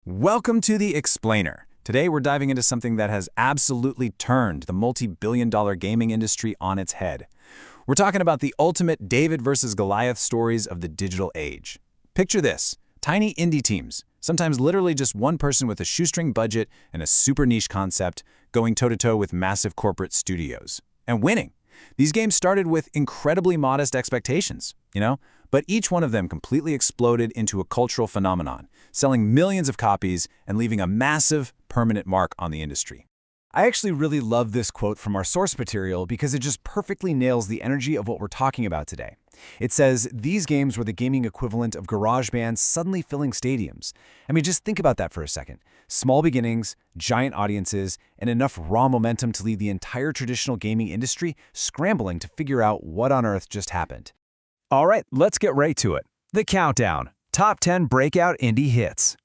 Welcome to The Explainer. Today we're diving into something that has absolutely turned the multi-billion-dollar gaming industry on its head. We're talking about the ultimate David versus Goliath stories of the digital age. Picture this: tiny indie teams, sometimes literally just one person with a shoestring budget and a super niche concept, going toe-to-toe with massive corporate studios. And winning. These games started with incredibly modest expectations, but each one of them completely exploded into a cultural phenomenon, selling millions of copies and leaving a massive, permanent mark on the industry. I actually really love this quote from our source material because it just perfectly nails the energy of what we're talking about today. It says, these games were the gaming equivalent of garage bands suddenly filling stadiums. I mean, just think about that for a second. Small beginnings, giant audiences, and enough raw momentum to leave the entire traditional gaming industry scrambling to figure out what on earth just happened. All right, let's get right to it. The countdown. Top 10 breakout indie hits.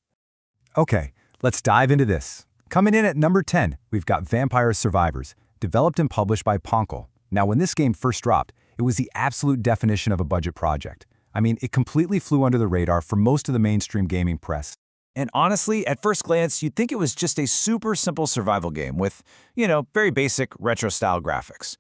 Okay, let's dive into this. Coming in at number 10, we've got Vampire Survivors, developed and published by Ponkel. Now, when this game first dropped, it was the absolute definition of a budget project. I mean, it completely flew under the radar for most of the mainstream gaming press. And honestly, at first glance, you'd think it was just a super simple survival game with, very basic retro-style graphics.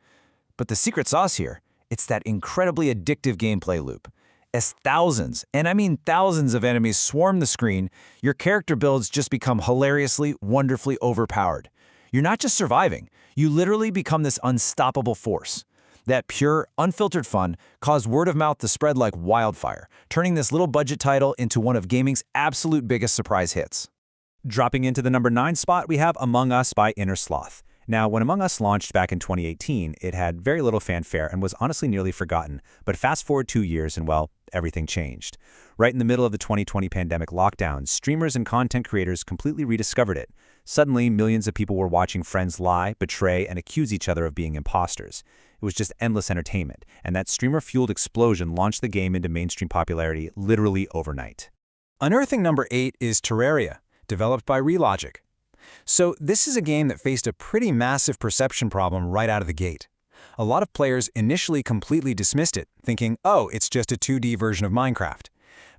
But the secret sauce here, it's that incredibly addictive gameplay loop. As thousands, and I mean thousands of enemies swarm the screen, your character builds just become hilariously, wonderfully overpowered. You're not just surviving, you literally become this unstoppable force. That pure, unfiltered fun caused word of mouth to spread like wildfire, turning this little budget title into one of gaming's absolute biggest surprise hits. Dropping into the number 9 spot, we have Among Us by Inner Sloth. Now, when Among Us launched back in 2018, it had very little fanfare and was honestly nearly forgotten. But fast forward 2 years and, well, everything changed. Right in the middle of the 2020 pandemic lockdown, streamers and content creators completely rediscovered it. Suddenly, millions of people were watching friends lie, betray, and accuse each other of being imposters. It was just endless entertainment, and that streamer-fueled explosion launched the game into mainstream popularity literally overnight. Unearthing number 8 is Terraria, developed by Relogic. So this is a game that faced a pretty massive perception problem right out of the gate. A lot of players initially completely dismissed it, thinking, oh, it's just a 2D version of Minecraft.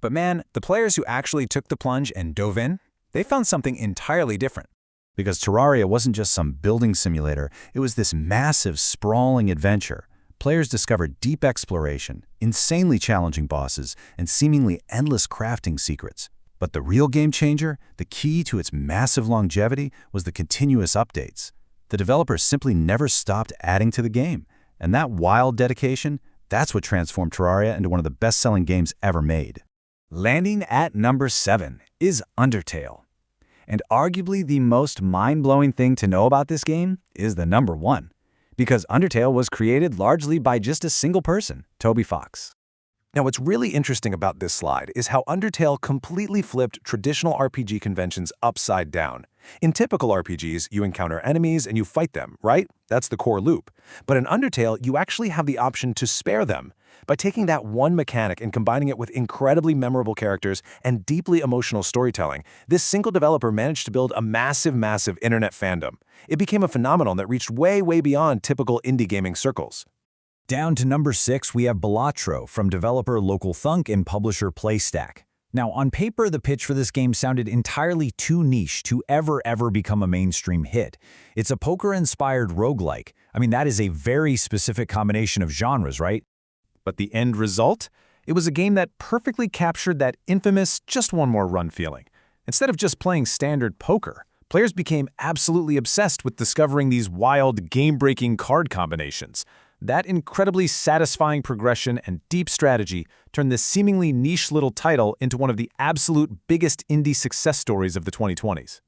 But man, the players who actually took the plunge and dove in, they found something entirely different. Because Terraria wasn't just some building simulator, it was this massive, sprawling adventure. Players discovered deep exploration, insanely challenging bosses, and seemingly endless crafting secrets. But the real game changer, the key to its massive longevity, was the continuous updates. The developers simply never stopped adding to the game. And that wild dedication, that's what transformed Terraria into one of the best-selling games ever made. Landing at number 7 is Undertale. And arguably the most mind-blowing thing to know about this game is the number 1. Because Undertale was created largely by just a single person, Toby Fox. Now, what's really interesting about this slide is how Undertale completely flipped traditional RPG conventions upside down. In typical RPGs, you encounter enemies and you fight them, right? That's the core loop. But in Undertale, you actually have the option to spare them. By taking that one mechanic and combining it with incredibly memorable characters and deeply emotional storytelling, this single developer managed to build a massive internet fandom. It became a phenomenon that reached way beyond typical indie gaming circles. Down to number 6, we have Balatro from developer Local Thunk and publisher PlayStack. Now, on paper, the pitch for this game sounded entirely too niche to ever become a mainstream hit. It's a poker-inspired roguelike. I mean, that is a very specific combination of genres, right? But the end result? It was a game that perfectly captured that infamous just one more run feeling. Instead of just playing standard poker, players became absolutely obsessed with discovering these wild, game-breaking card combinations. That incredibly satisfying progression and deep strategy turned this seemingly niche little title into one of the absolute biggest indie success stories of the 2020s.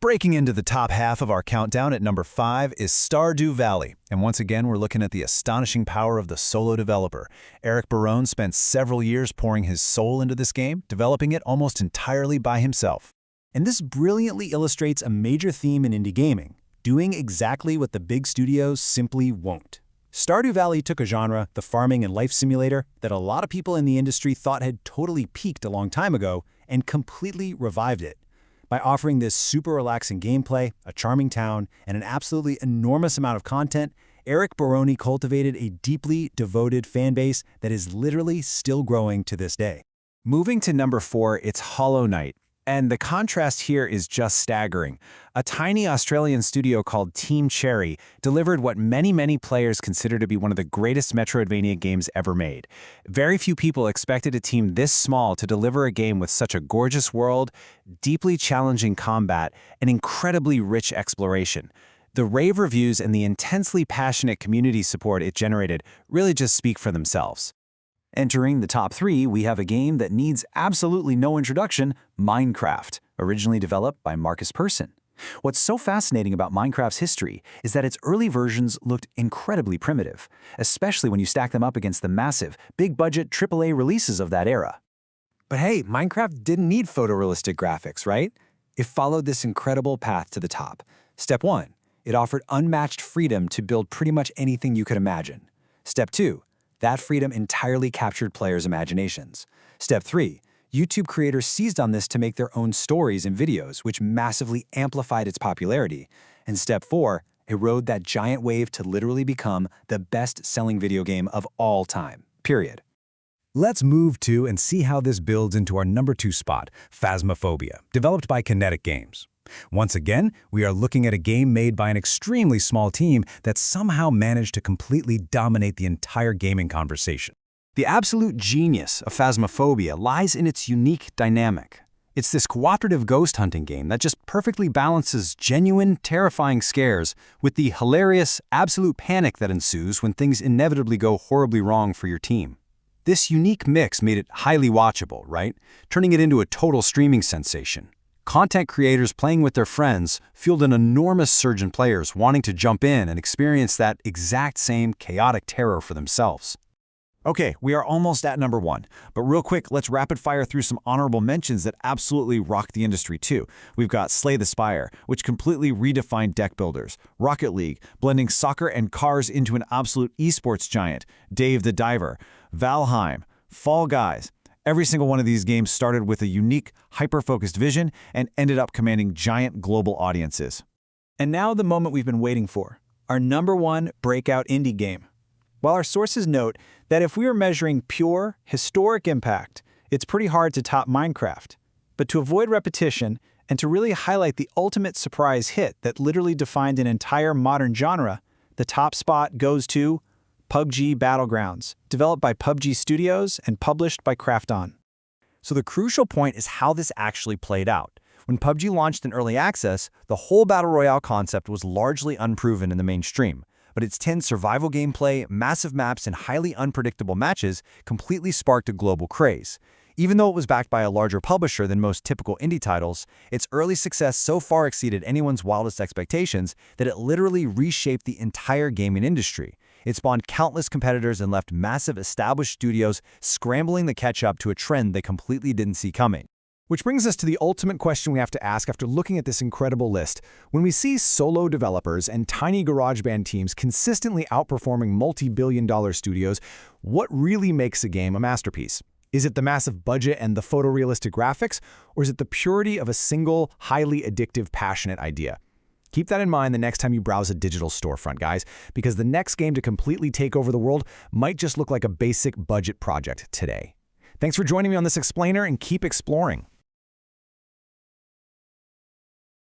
Breaking into the top half of our countdown at number 5 is Stardew Valley. And once again, we're looking at the astonishing power of the solo developer. Eric Barone spent several years pouring his soul into this game, developing it almost entirely by himself. And this brilliantly illustrates a major theme in indie gaming, doing exactly what the big studios simply won't. Stardew Valley took a genre, the farming and life simulator, that a lot of people in the industry thought had totally peaked a long time ago, and completely revived it. By offering this super relaxing gameplay, a charming town, and an absolutely enormous amount of content, Eric Barone cultivated a deeply devoted fan base that is literally still growing to this day. Moving to number 4, it's Hollow Knight. And the contrast here is just staggering. A tiny Australian studio called Team Cherry delivered what many players consider to be one of the greatest Metroidvania games ever made. Very few people expected a team this small to deliver a game with such a gorgeous world, deeply challenging combat, and incredibly rich exploration. The rave reviews and the intensely passionate community support it generated really just speak for themselves. Entering the top 3, we have a game that needs absolutely no introduction, Minecraft, originally developed by Marcus Persson. What's so fascinating about Minecraft's history is that its early versions looked incredibly primitive, especially when you stack them up against the massive, big-budget AAA releases of that era. But hey, Minecraft didn't need photorealistic graphics, right? It followed this incredible path to the top. Step 1, it offered unmatched freedom to build pretty much anything you could imagine. Step 2, that freedom entirely captured players' imaginations. Step 3, YouTube creators seized on this to make their own stories and videos, which massively amplified its popularity. And Step 4, it rode that giant wave to literally become the best-selling video game of all time, period. Let's move to and see how this builds into our number 2 spot, Phasmophobia, developed by Kinetic Games. Once again, we are looking at a game made by an extremely small team that somehow managed to completely dominate the entire gaming conversation. The absolute genius of Phasmophobia lies in its unique dynamic. It's this cooperative ghost hunting game that just perfectly balances genuine, terrifying scares with the hilarious, absolute panic that ensues when things inevitably go horribly wrong for your team. This unique mix made it highly watchable, right? Turning it into a total streaming sensation. Content creators playing with their friends fueled an enormous surge in players wanting to jump in and experience that exact same chaotic terror for themselves. Okay, we are almost at number 1, but real quick, let's rapid fire through some honorable mentions that absolutely rocked the industry too. We've got Slay the Spire, which completely redefined deck builders, Rocket League, blending soccer and cars into an absolute esports giant, Dave the Diver, Valheim, Fall Guys. Every single one of these games started with a unique, hyper-focused vision and ended up commanding giant global audiences. And now the moment we've been waiting for, our number 1 breakout indie game. While our sources note that if we are measuring pure, historic impact, it's pretty hard to top Minecraft. But to avoid repetition and to really highlight the ultimate surprise hit that literally defined an entire modern genre, the top spot goes to PUBG Battlegrounds, developed by PUBG Studios and published by Krafton. So the crucial point is how this actually played out. When PUBG launched in early access, the whole Battle Royale concept was largely unproven in the mainstream, but its tense survival gameplay, massive maps, and highly unpredictable matches completely sparked a global craze. Even though it was backed by a larger publisher than most typical indie titles, its early success so far exceeded anyone's wildest expectations that it literally reshaped the entire gaming industry. It spawned countless competitors and left massive established studios scrambling to catch up to a trend they completely didn't see coming. Which brings us to the ultimate question we have to ask after looking at this incredible list. When we see solo developers and tiny garage band teams consistently outperforming multi-billion-dollar studios, what really makes a game a masterpiece? Is it the massive budget and the photorealistic graphics, or is it the purity of a single, highly addictive, passionate idea? Keep that in mind the next time you browse a digital storefront, guys, because the next game to completely take over the world might just look like a basic budget project today. Thanks for joining me on this explainer, and keep exploring.